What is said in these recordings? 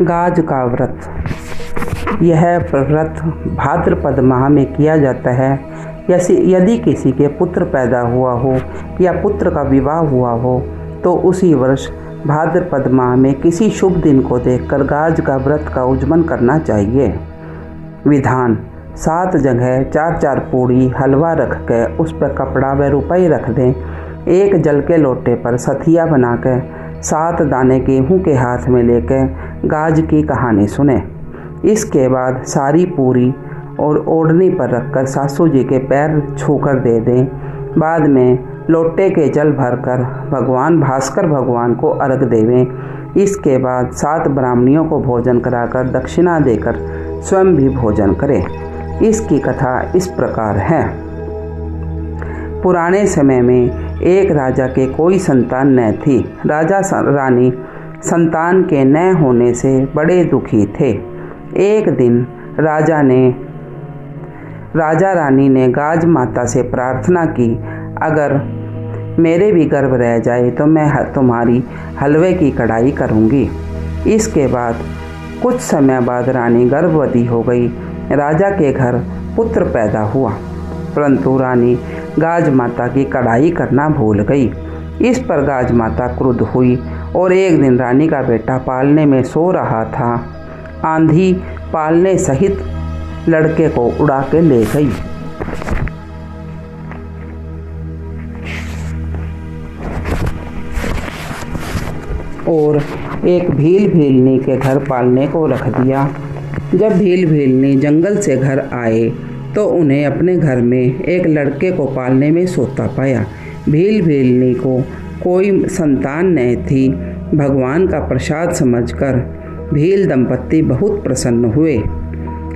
गाज का व्रत। यह व्रत भाद्रपद माह में किया जाता है। यदि किसी के पुत्र पैदा हुआ हो या पुत्र का विवाह हुआ हो तो उसी वर्ष भाद्रपद माह में किसी शुभ दिन को देखकर गाज का व्रत का उज्जमन करना चाहिए। विधान: 7 जगह 4-4 पूड़ी हलवा रख कर उस पर कपड़ा व रुपये रख दें। एक जल के लोटे पर सथिया बनाकर 7 दाने गेहूं के हाथ में लेकर गाज की कहानी सुने। इसके बाद सारी पूरी और ओढ़नी पर रखकर सासू जी के पैर छूकर दे दें। बाद में लोटे के जल भरकर भास्कर भगवान को अर्घ देवें। इसके बाद 7 ब्राह्मणियों को भोजन कराकर दक्षिणा देकर स्वयं भी भोजन करें। इसकी कथा इस प्रकार है। पुराने समय में एक राजा के कोई संतान न थी। राजा रानी संतान के न होने से बड़े दुखी थे। एक दिन राजा रानी ने गाज माता से प्रार्थना की, अगर मेरे भी गर्भ रह जाए तो मैं तुम्हारी हलवे की कढ़ाई करूँगी। इसके बाद कुछ समय बाद रानी गर्भवती हो गई। राजा के घर पुत्र पैदा हुआ, परंतु रानी गाज माता की कढ़ाई करना भूल गई। इस पर गाज माता क्रुद्ध हुई और एक दिन रानी का बेटा पालने में सो रहा था। आंधी पालने सहित लड़के को उड़ा के ले गई। और एक भीलनी के घर पालने को रख दिया। जब भीलनी जंगल से घर आए तो उन्हें अपने घर में एक लड़के को पालने में सोता पाया। भीलनी को कोई संतान नहीं थी। भगवान का प्रसाद समझकर भील दंपत्ति बहुत प्रसन्न हुए।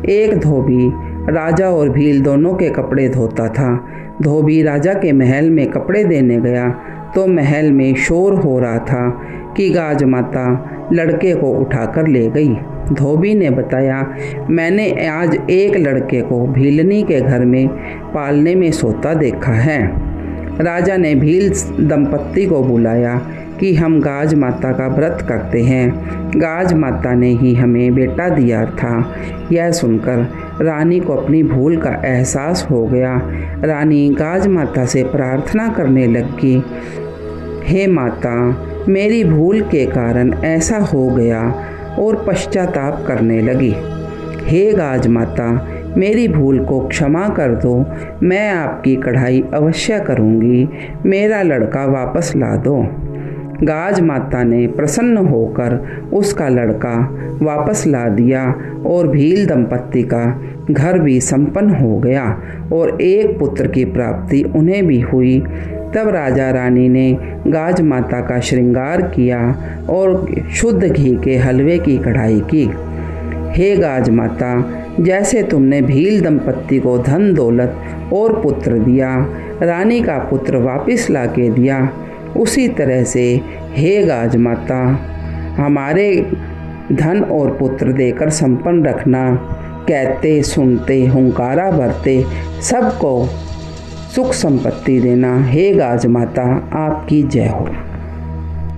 एक धोबी राजा और भील दोनों के कपड़े धोता था। धोबी राजा के महल में कपड़े देने गया तो महल में शोर हो रहा था कि गाज माता लड़के को उठाकर ले गई। धोबी ने बताया, मैंने आज एक लड़के को भीलनी के घर में पालने में सोता देखा है। राजा ने भील दंपत्ति को बुलाया कि हम गाज माता का व्रत करते हैं। गाज माता ने ही हमें बेटा दिया था। यह सुनकर रानी को अपनी भूल का एहसास हो गया। रानी गाज माता से प्रार्थना करने लगी, हे माता, मेरी भूल के कारण ऐसा हो गया, और पश्चाताप करने लगी। हे गाज माता, मेरी भूल को क्षमा कर दो। मैं आपकी कढ़ाई अवश्य करूँगी। मेरा लड़का वापस ला दो। गाज माता ने प्रसन्न होकर उसका लड़का वापस ला दिया और भील दंपत्ति का घर भी संपन्न हो गया और एक पुत्र की प्राप्ति उन्हें भी हुई। तब राजा रानी ने गाज माता का श्रृंगार किया और शुद्ध घी के हलवे की कढ़ाई की। हे गाज माता, जैसे तुमने भील दंपत्ति को धन दौलत और पुत्र दिया, रानी का पुत्र वापस ला के दिया, उसी तरह से हे गाज माता, हमारे धन और पुत्र देकर संपन्न रखना। कहते सुनते हुंकारा भरते सबको सुख संपत्ति देना। हे गाज माता, आपकी जय हो।